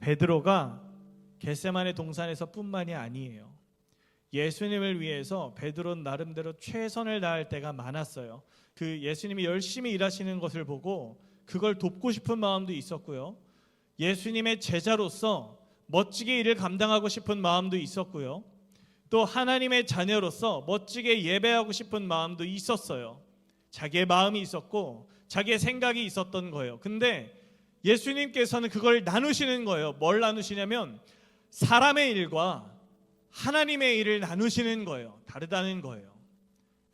베드로가 겟세마네 동산에서 뿐만이 아니에요. 예수님을 위해서 베드로는 나름대로 최선을 다할 때가 많았어요. 그 예수님이 열심히 일하시는 것을 보고 그걸 돕고 싶은 마음도 있었고요. 예수님의 제자로서 멋지게 일을 감당하고 싶은 마음도 있었고요. 또 하나님의 자녀로서 멋지게 예배하고 싶은 마음도 있었어요. 자기의 마음이 있었고 자기의 생각이 있었던 거예요. 근데 예수님께서는 그걸 나누시는 거예요. 뭘 나누시냐면 사람의 일과 하나님의 일을 나누시는 거예요. 다르다는 거예요.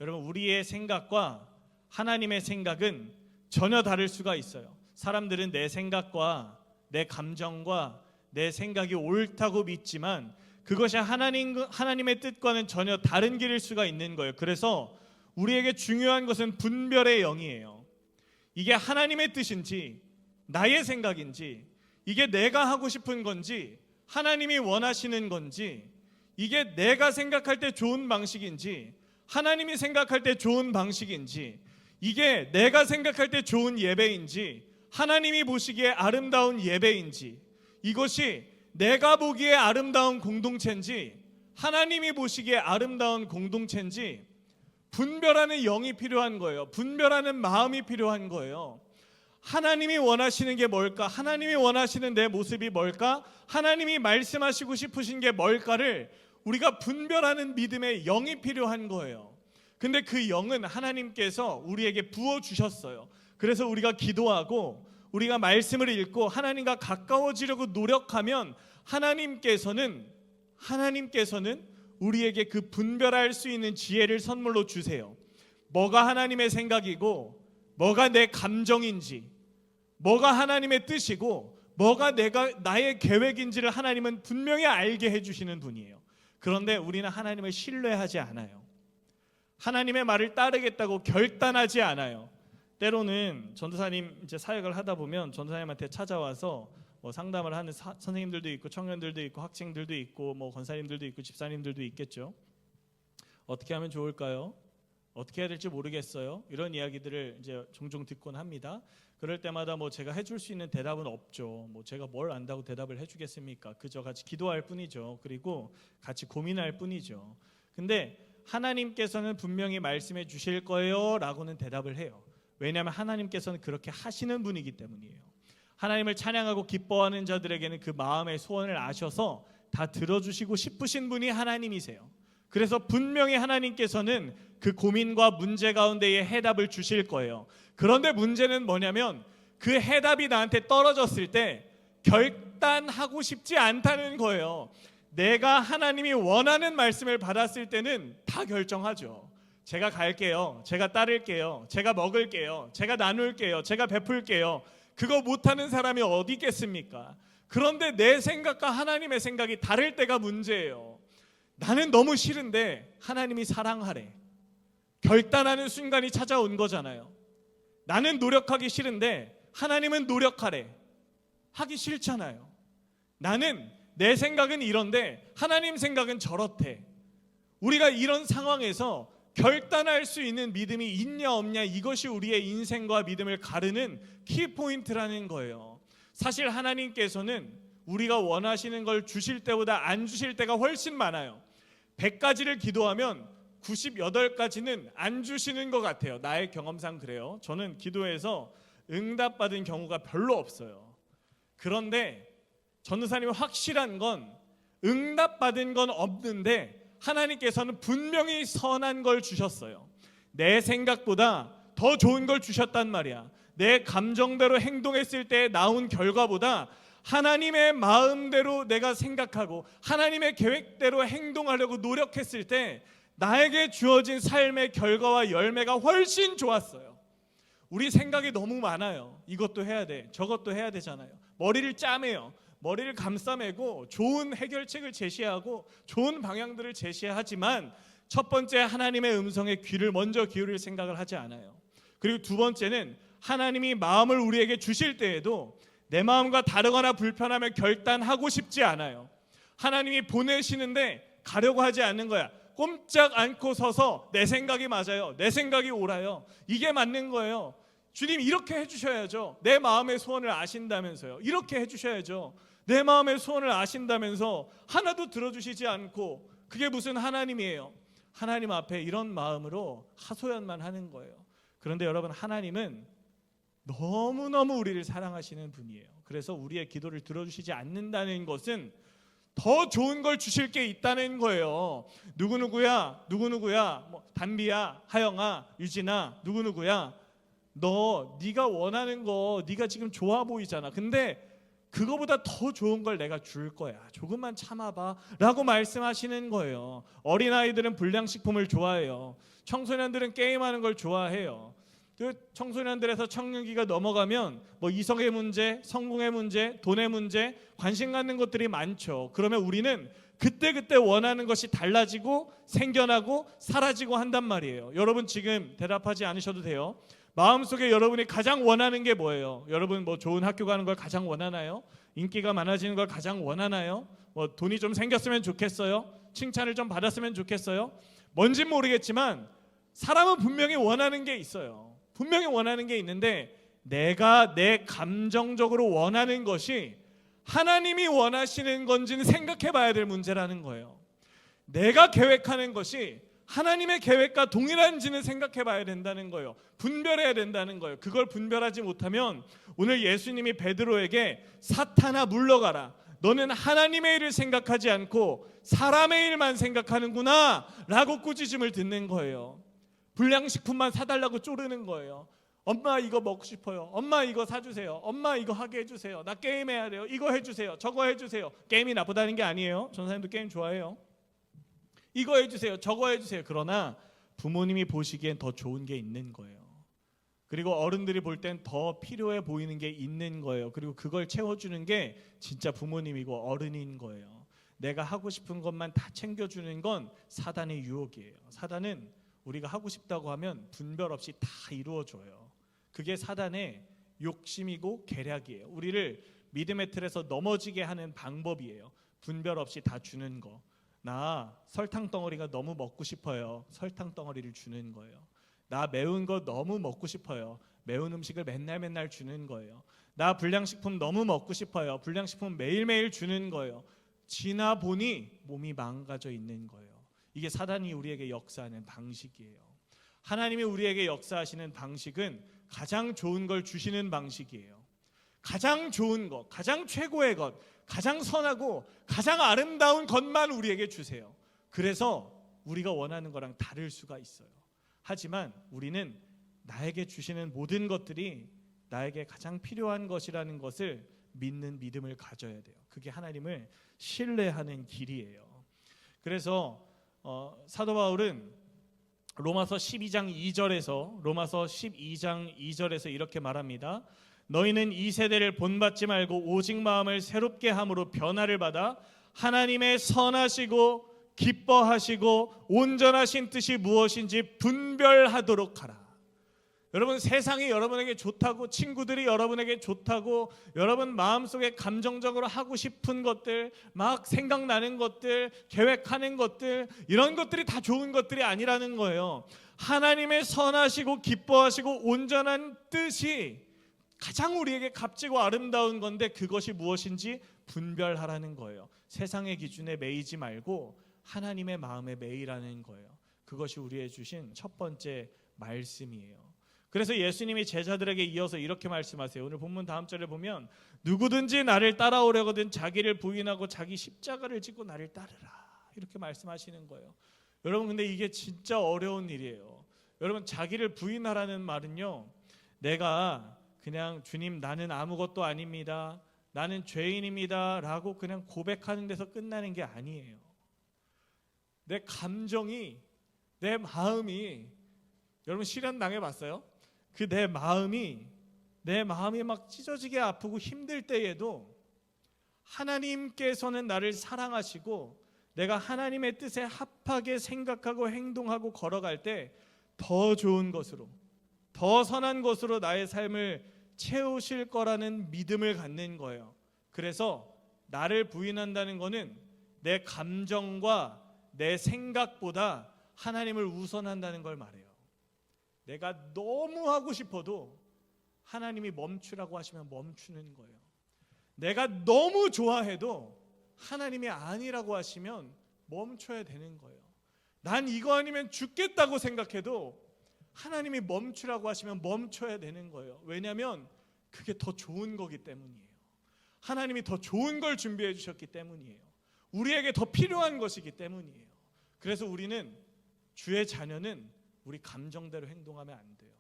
여러분, 우리의 생각과 하나님의 생각은 전혀 다를 수가 있어요. 사람들은 내 생각과 내 감정과 내 생각이 옳다고 믿지만 그것이 하나님의 뜻과는 전혀 다른 길일 수가 있는 거예요. 그래서 우리에게 중요한 것은 분별의 영이에요. 이게 하나님의 뜻인지 나의 생각인지, 이게 내가 하고 싶은 건지 하나님이 원하시는 건지, 이게 내가 생각할 때 좋은 방식인지 하나님이 생각할 때 좋은 방식인지, 이게 내가 생각할 때 좋은 예배인지 하나님이 보시기에 아름다운 예배인지, 이것이 내가 보기에 아름다운 공동체인지 하나님이 보시기에 아름다운 공동체인지 분별하는 영이 필요한 거예요. 분별하는 마음이 필요한 거예요. 하나님이 원하시는 게 뭘까? 하나님이 원하시는 내 모습이 뭘까? 하나님이 말씀하시고 싶으신 게 뭘까를 우리가 분별하는 믿음의 영이 필요한 거예요. 근데 그 영은 하나님께서 우리에게 부어주셨어요. 그래서 우리가 기도하고 우리가 말씀을 읽고 하나님과 가까워지려고 노력하면 하나님께서는 우리에게 그 분별할 수 있는 지혜를 선물로 주세요. 뭐가 하나님의 생각이고 뭐가 내 감정인지, 뭐가 하나님의 뜻이고 뭐가 나의 계획인지를 하나님은 분명히 알게 해주시는 분이에요. 그런데 우리는 하나님을 신뢰하지 않아요. 하나님의 말을 따르겠다고 결단하지 않아요. 때로는 전도사님 이제 사역을 하다 보면 전도사님한테 찾아와서 상담을 하는 선생님들도 있고 청년들도 있고 학생들도 있고 권사님들도 있고 집사님들도 있겠죠. 어떻게 하면 좋을까요? 어떻게 해야 될지 모르겠어요. 이런 이야기들을 이제 종종 듣곤 합니다. 그럴 때마다 제가 해줄 수 있는 대답은 없죠. 제가 뭘 안다고 대답을 해주겠습니까? 그저 같이 기도할 뿐이죠. 그리고 같이 고민할 뿐이죠. 근데 하나님께서는 분명히 말씀해 주실 거예요 라고는 대답을 해요. 왜냐하면 하나님께서는 그렇게 하시는 분이기 때문이에요. 하나님을 찬양하고 기뻐하는 자들에게는 그 마음의 소원을 아셔서 다 들어주시고 싶으신 분이 하나님이세요. 그래서 분명히 하나님께서는 그 고민과 문제 가운데에 해답을 주실 거예요. 그런데 문제는 뭐냐면 그 해답이 나한테 떨어졌을 때 결단하고 싶지 않다는 거예요. 내가 하나님이 원하는 말씀을 받았을 때는 다 결정하죠. 제가 갈게요. 제가 따를게요. 제가 먹을게요. 제가 나눌게요. 제가 베풀게요. 그거 못하는 사람이 어디 있겠습니까? 그런데 내 생각과 하나님의 생각이 다를 때가 문제예요. 나는 너무 싫은데 하나님이 사랑하래. 결단하는 순간이 찾아온 거잖아요. 나는 노력하기 싫은데 하나님은 노력하래. 하기 싫잖아요. 나는 내 생각은 이런데 하나님 생각은 저렇대. 우리가 이런 상황에서 결단할 수 있는 믿음이 있냐 없냐, 이것이 우리의 인생과 믿음을 가르는 키포인트라는 거예요. 사실 하나님께서는 우리가 원하시는 걸 주실 때보다 안 주실 때가 훨씬 많아요. 100가지를 기도하면 98가지는 안 주시는 것 같아요. 나의 경험상 그래요. 저는 기도해서 응답받은 경우가 별로 없어요. 그런데 전도사님이 확실한 건 응답받은 건 없는데 하나님께서는 분명히 선한 걸 주셨어요. 내 생각보다 더 좋은 걸 주셨단 말이야. 내 감정대로 행동했을 때 나온 결과보다 하나님의 마음대로 내가 생각하고 하나님의 계획대로 행동하려고 노력했을 때 나에게 주어진 삶의 결과와 열매가 훨씬 좋았어요. 우리 생각이 너무 많아요. 이것도 해야 돼, 저것도 해야 되잖아요. 머리를 짜매요. 머리를 감싸매고 좋은 해결책을 제시하고 좋은 방향들을 제시하지만 첫 번째 하나님의 음성에 귀를 먼저 기울일 생각을 하지 않아요. 그리고 두 번째는 하나님이 마음을 우리에게 주실 때에도 내 마음과 다르거나 불편하면 결단하고 싶지 않아요. 하나님이 보내시는데 가려고 하지 않는 거야. 꼼짝 않고 서서 내 생각이 맞아요. 내 생각이 옳아요. 이게 맞는 거예요. 주님 이렇게 해주셔야죠. 내 마음의 소원을 아신다면서요. 이렇게 해주셔야죠. 내 마음의 소원을 아신다면서 하나도 들어주시지 않고, 그게 무슨 하나님이에요? 하나님 앞에 이런 마음으로 하소연만 하는 거예요. 그런데 여러분, 하나님은 너무너무 우리를 사랑하시는 분이에요. 그래서 우리의 기도를 들어주시지 않는다는 것은 더 좋은 걸 주실 게 있다는 거예요. 누구누구야, 뭐 담비야, 하영아, 유진아, 누구누구야, 네가 원하는 거 네가 지금 좋아 보이잖아. 근데 그거보다 더 좋은 걸 내가 줄 거야. 조금만 참아봐 라고 말씀하시는 거예요. 어린아이들은 불량식품을 좋아해요. 청소년들은 게임하는 걸 좋아해요. 그 청소년들에서 청년기가 넘어가면 뭐 이성의 문제, 성공의 문제, 돈의 문제, 관심 갖는 것들이 많죠. 그러면 우리는 그때그때 원하는 것이 달라지고 생겨나고 사라지고 한단 말이에요. 여러분 지금 대답하지 않으셔도 돼요. 마음속에 여러분이 가장 원하는 게 뭐예요? 여러분 뭐 좋은 학교 가는 걸 가장 원하나요? 인기가 많아지는 걸 가장 원하나요? 뭐 돈이 좀 생겼으면 좋겠어요? 칭찬을 좀 받았으면 좋겠어요? 뭔진 모르겠지만 사람은 분명히 원하는 게 있어요. 분명히 원하는 게 있는데, 내가 내 감정적으로 원하는 것이 하나님이 원하시는 건지는 생각해 봐야 될 문제라는 거예요. 내가 계획하는 것이 하나님의 계획과 동일한지는 생각해 봐야 된다는 거예요. 분별해야 된다는 거예요. 그걸 분별하지 못하면 오늘 예수님이 베드로에게 사탄아 물러가라, 너는 하나님의 일을 생각하지 않고 사람의 일만 생각하는구나 라고 꾸짖음을 듣는 거예요. 불량식품만 사달라고 쪼르는 거예요. 엄마 이거 먹고 싶어요. 엄마 이거 사주세요. 엄마 이거 하게 해주세요. 나 게임해야 돼요. 이거 해주세요. 저거 해주세요. 게임이 나쁘다는 게 아니에요. 전사님도 게임 좋아해요. 이거 해주세요. 저거 해주세요. 그러나 부모님이 보시기엔 더 좋은 게 있는 거예요. 그리고 어른들이 볼 땐 더 필요해 보이는 게 있는 거예요. 그리고 그걸 채워주는 게 진짜 부모님이고 어른인 거예요. 내가 하고 싶은 것만 다 챙겨주는 건 사단의 유혹이에요. 사단은 우리가 하고 싶다고 하면 분별 없이 다 이루어줘요. 그게 사단의 욕심이고 계략이에요. 우리를 믿음의 틀에서 넘어지게 하는 방법이에요. 분별 없이 다 주는 거. 나 설탕 덩어리가 너무 먹고 싶어요. 설탕 덩어리를 주는 거예요. 나 매운 거 너무 먹고 싶어요. 매운 음식을 맨날 주는 거예요. 나 불량식품 너무 먹고 싶어요. 불량식품 매일매일 주는 거예요. 지나 보니 몸이 망가져 있는 거예요. 이게 사단이 우리에게 역사하는 방식이에요. 하나님이 우리에게 역사하시는 방식은 가장 좋은 걸 주시는 방식이에요. 가장 좋은 것, 가장 최고의 것, 가장 선하고 가장 아름다운 것만 우리에게 주세요. 그래서 우리가 원하는 거랑 다를 수가 있어요. 하지만 우리는 나에게 주시는 모든 것들이 나에게 가장 필요한 것이라는 것을 믿는 믿음을 가져야 돼요. 그게 하나님을 신뢰하는 길이에요. 그래서 사도 바울은 로마서 12장 2절에서 이렇게 말합니다. 너희는 이 세대를 본받지 말고 오직 마음을 새롭게 함으로 변화를 받아 하나님의 선하시고 기뻐하시고 온전하신 뜻이 무엇인지 분별하도록 하라. 여러분, 세상이 여러분에게 좋다고, 친구들이 여러분에게 좋다고, 여러분 마음속에 감정적으로 하고 싶은 것들, 막 생각나는 것들, 계획하는 것들, 이런 것들이 다 좋은 것들이 아니라는 거예요. 하나님의 선하시고 기뻐하시고 온전한 뜻이 가장 우리에게 값지고 아름다운 건데, 그것이 무엇인지 분별하라는 거예요. 세상의 기준에 매이지 말고 하나님의 마음에 매이라는 거예요. 그것이 우리에게 주신 첫 번째 말씀이에요. 그래서 예수님이 제자들에게 이어서 이렇게 말씀하세요. 오늘 본문 다음 절에 보면 누구든지 나를 따라오려거든 자기를 부인하고 자기 십자가를 지고 나를 따르라, 이렇게 말씀하시는 거예요. 여러분, 근데 이게 진짜 어려운 일이에요. 여러분, 자기를 부인하라는 말은요, 내가 그냥 주님 나는 아무것도 아닙니다, 나는 죄인입니다 라고 그냥 고백하는 데서 끝나는 게 아니에요. 내 감정이, 내 마음이, 여러분 시련 당해봤어요? 그 내 마음이 막 찢어지게 아프고 힘들 때에도 하나님께서는 나를 사랑하시고 내가 하나님의 뜻에 합하게 생각하고 행동하고 걸어갈 때 더 좋은 것으로, 더 선한 것으로 나의 삶을 채우실 거라는 믿음을 갖는 거예요. 그래서 나를 부인한다는 거는 내 감정과 내 생각보다 하나님을 우선한다는 걸 말해요. 내가 너무 하고 싶어도 하나님이 멈추라고 하시면 멈추는 거예요. 내가 너무 좋아해도 하나님이 아니라고 하시면 멈춰야 되는 거예요. 난 이거 아니면 죽겠다고 생각해도 하나님이 멈추라고 하시면 멈춰야 되는 거예요. 왜냐하면 그게 더 좋은 거기 때문이에요. 하나님이 더 좋은 걸 준비해 주셨기 때문이에요. 우리에게 더 필요한 것이기 때문이에요. 그래서 우리는, 주의 자녀는 우리 감정대로 행동하면 안 돼요.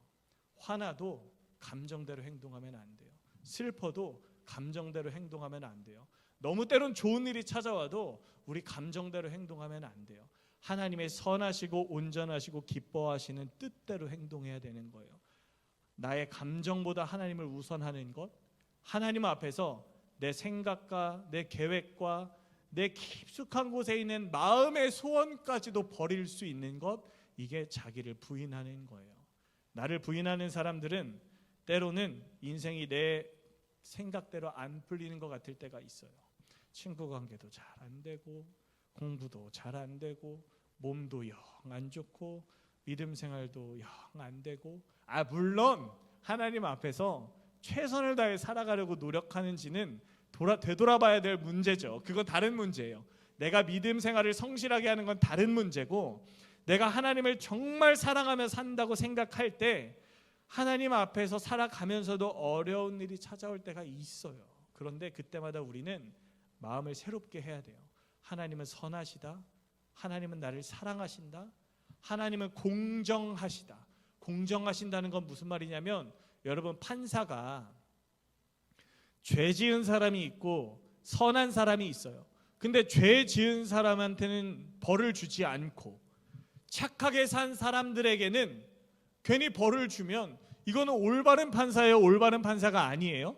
화나도 감정대로 행동하면 안 돼요. 슬퍼도 감정대로 행동하면 안 돼요. 너무 때론 좋은 일이 찾아와도 우리 감정대로 행동하면 안 돼요. 하나님의 선하시고 온전하시고 기뻐하시는 뜻대로 행동해야 되는 거예요. 나의 감정보다 하나님을 우선하는 것, 하나님 앞에서 내 생각과 내 계획과 내 깊숙한 곳에 있는 마음의 소원까지도 버릴 수 있는 것, 이게 자기를 부인하는 거예요. 나를 부인하는 사람들은 때로는 인생이 내 생각대로 안 풀리는 것 같을 때가 있어요. 친구 관계도 잘 안 되고, 공부도 잘 안 되고, 몸도 영 안 좋고, 믿음 생활도 영 안 되고, 물론 하나님 앞에서 최선을 다해 살아가려고 노력하는지는 되돌아봐야 될 문제죠. 그건 다른 문제예요. 내가 믿음 생활을 성실하게 하는 건 다른 문제고, 내가 하나님을 정말 사랑하며 산다고 생각할 때 하나님 앞에서 살아가면서도 어려운 일이 찾아올 때가 있어요. 그런데 그때마다 우리는 마음을 새롭게 해야 돼요. 하나님은 선하시다. 하나님은 나를 사랑하신다. 하나님은 공정하시다. 공정하신다는 건 무슨 말이냐면, 여러분, 판사가 죄 지은 사람이 있고 선한 사람이 있어요. 근데 죄 지은 사람한테는 벌을 주지 않고 착하게 산 사람들에게는 괜히 벌을 주면 이거는 올바른 판사예요? 올바른 판사가 아니에요?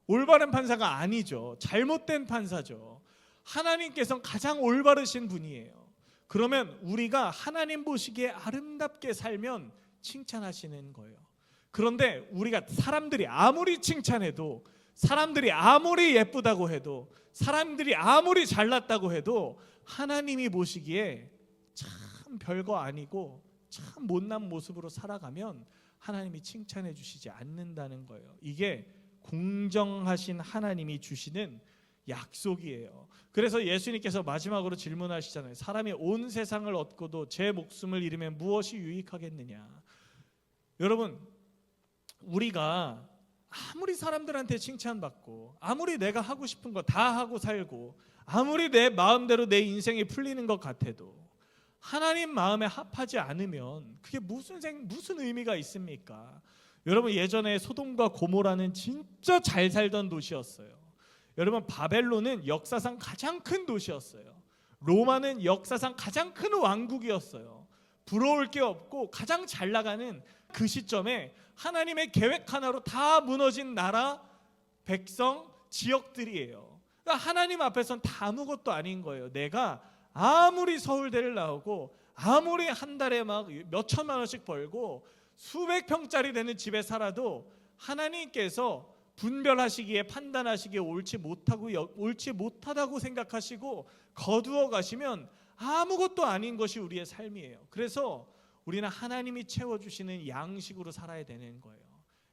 올바른 판사가 아니죠. 잘못된 판사죠. 하나님께서는 가장 올바르신 분이에요. 그러면 우리가 하나님 보시기에 아름답게 살면 칭찬하시는 거예요. 그런데 우리가 사람들이 아무리 칭찬해도, 사람들이 아무리 예쁘다고 해도, 사람들이 아무리 잘났다고 해도 하나님이 보시기에 참 별거 아니고 참 못난 모습으로 살아가면 하나님이 칭찬해 주시지 않는다는 거예요. 이게 공정하신 하나님이 주시는 약속이에요. 그래서 예수님께서 마지막으로 질문하시잖아요. 사람이 온 세상을 얻고도 제 목숨을 잃으면 무엇이 유익하겠느냐. 여러분, 우리가 아무리 사람들한테 칭찬받고, 아무리 내가 하고 싶은 거 다 하고 살고, 아무리 내 마음대로 내 인생이 풀리는 것 같아도 하나님 마음에 합하지 않으면 그게 무슨 의미가 있습니까? 여러분, 예전에 소돔과 고모라는 진짜 잘 살던 도시였어요. 여러분, 바벨론은 역사상 가장 큰 도시였어요. 로마는 역사상 가장 큰 왕국이었어요. 부러울 게 없고 가장 잘 나가는 그 시점에 하나님의 계획 하나로 다 무너진 나라, 백성, 지역들이에요. 그러니까 하나님 앞에서는 다 아무것도 아닌 거예요. 내가 아무리 서울대를 나오고 아무리 한 달에 막 몇 천만 원씩 벌고 수백 평짜리 되는 집에 살아도 하나님께서 분별하시기에, 판단하시기에 옳지 못하다고 생각하시고 거두어 가시면 아무것도 아닌 것이 우리의 삶이에요. 그래서 우리는 하나님이 채워주시는 양식으로 살아야 되는 거예요.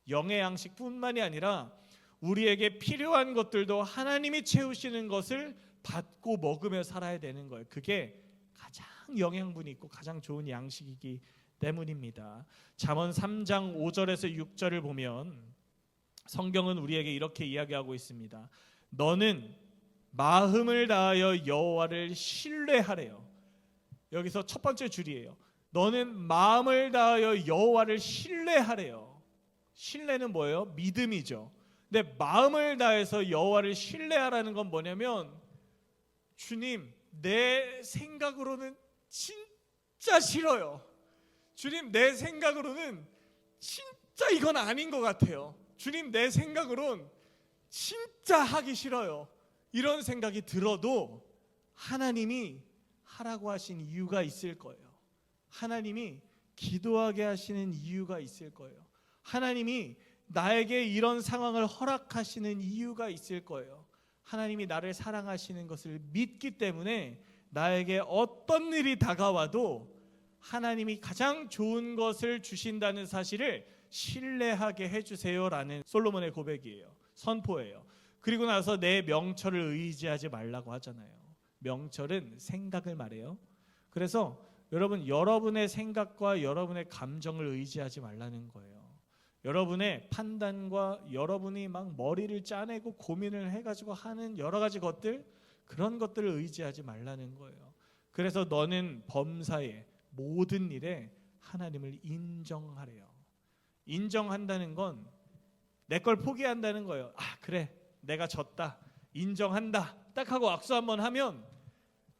영의 양식뿐만이 아니라 우리에게 필요한 것들도 하나님이 채우시는 것을 받고 먹으며 살아야 되는 거예요. 그게 가장 영양분이 있고 가장 좋은 양식이기 때문입니다. 잠언 3장 5절에서 6절을 보면 성경은 우리에게 이렇게 이야기하고 있습니다. 너는 마음을 다하여 여호와를 신뢰하래요. 여기서 첫 번째 줄이에요. 너는 마음을 다하여 여호와를 신뢰하래요. 신뢰는 뭐예요? 믿음이죠. 근데 마음을 다해서 여호와를 신뢰하라는 건 뭐냐면, 주님, 내 생각으로는 진짜 싫어요. 주님, 내 생각으로는 진짜 이건 아닌 것 같아요. 주님, 내 생각으론 진짜 하기 싫어요. 이런 생각이 들어도 하나님이 하라고 하신 이유가 있을 거예요. 하나님이 기도하게 하시는 이유가 있을 거예요. 하나님이 나에게 이런 상황을 허락하시는 이유가 있을 거예요. 하나님이 나를 사랑하시는 것을 믿기 때문에 나에게 어떤 일이 다가와도 하나님이 가장 좋은 것을 주신다는 사실을 신뢰하게 해주세요라는 솔로몬의 고백이에요. 선포예요. 그리고 나서 내 명철을 의지하지 말라고 하잖아요. 명철은 생각을 말해요. 그래서 여러분, 여러분의 생각과 여러분의 감정을 의지하지 말라는 거예요. 여러분의 판단과 여러분이 막 머리를 짜내고 고민을 해가지고 하는 여러 가지 것들, 그런 것들을 의지하지 말라는 거예요. 그래서 너는 범사에 모든 일에 하나님을 인정하래요. 인정한다는 건 내 걸 포기한다는 거예요. 아, 그래, 내가 졌다, 인정한다, 딱 하고 악수 한번 하면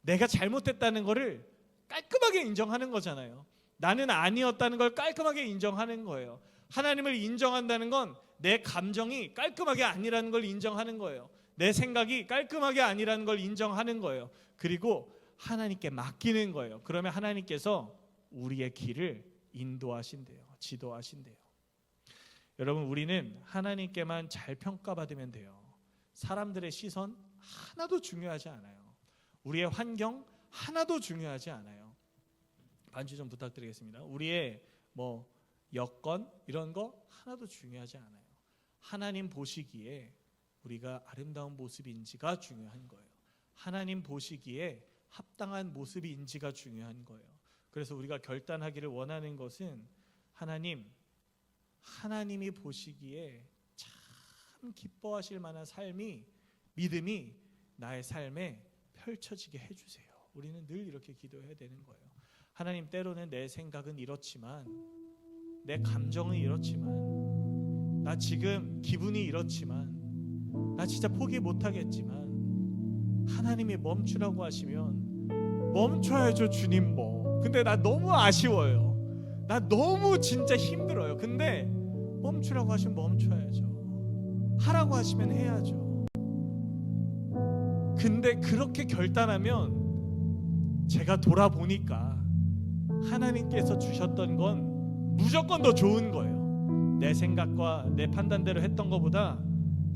내가 잘못했다는 거를 깔끔하게 인정하는 거잖아요. 나는 아니었다는 걸 깔끔하게 인정하는 거예요. 하나님을 인정한다는 건 내 감정이 깔끔하게 아니라는 걸 인정하는 거예요. 내 생각이 깔끔하게 아니라는 걸 인정하는 거예요. 그리고 하나님께 맡기는 거예요. 그러면 하나님께서 우리의 길을 인도하신대요. 지도하신대요. 여러분, 우리는 하나님께만 잘 평가받으면 돼요. 사람들의 시선 하나도 중요하지 않아요. 우리의 환경 하나도 중요하지 않아요. 반주 좀 부탁드리겠습니다. 우리의 여건 이런 거 하나도 중요하지 않아요. 하나님 보시기에 우리가 아름다운 모습인지가 중요한 거예요. 하나님 보시기에 합당한 모습인지가 중요한 거예요. 그래서 우리가 결단하기를 원하는 것은 하나님이 보시기에 참 기뻐하실 만한 삶이, 믿음이 나의 삶에 펼쳐지게 해주세요. 우리는 늘 이렇게 기도해야 되는 거예요. 하나님, 때로는 내 생각은 이렇지만, 내 감정은 이렇지만, 나 지금 기분이 이렇지만, 나 진짜 포기 못하겠지만 하나님이 멈추라고 하시면 멈춰야죠. 주님 근데 나 너무 아쉬워요. 나 너무 진짜 힘들어요. 근데 멈추라고 하시면 멈춰야죠. 하라고 하시면 해야죠. 근데 그렇게 결단하면 제가 돌아보니까 하나님께서 주셨던 건 무조건 더 좋은 거예요. 내 생각과 내 판단대로 했던 것보다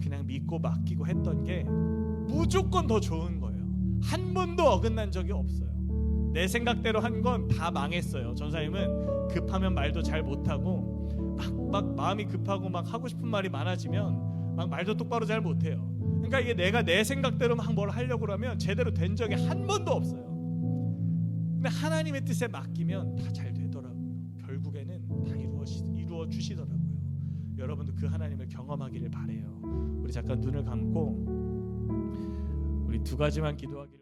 그냥 믿고 맡기고 했던 게 무조건 더 좋은 거예요. 한 번도 어긋난 적이 없어요. 내 생각대로 한 건 다 망했어요. 전사님은 급하면 말도 잘 못하고 막 마음이 급하고 막 하고 싶은 말이 많아지면 막 말도 똑바로 잘 못해요. 그러니까 이게 내가 내 생각대로 막 뭘 하려고 그러면 제대로 된 적이 한 번도 없어요. 근데 하나님의 뜻에 맡기면 다 잘 되더라고요. 결국에는 다 이루어 주시더라고요. 여러분도 그 하나님을 경험하기를 바래요. 우리 잠깐 눈을 감고 우리 두 가지만 기도하기를